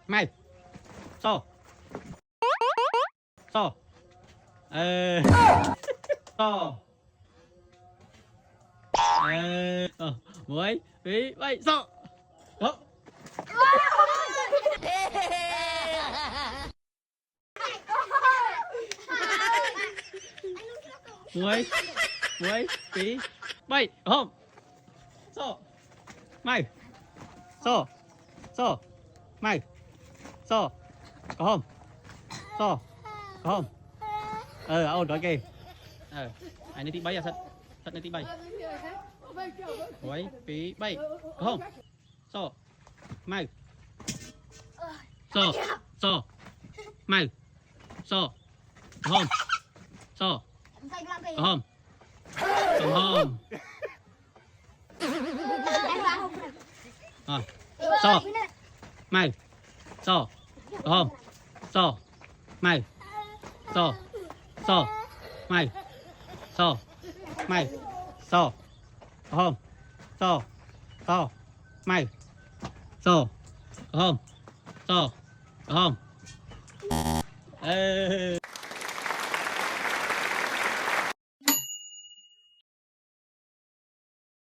mày so so so muối tí bay so đó muối muối tí bay không so mày so so mày so có không so có không ôn rồi kì anh đi bay à thật thật đi bay muối tí bay có không so mày so so mày so có không so có không không so mày so có không so mày so so mày so mày so có không so so mày so có không so có không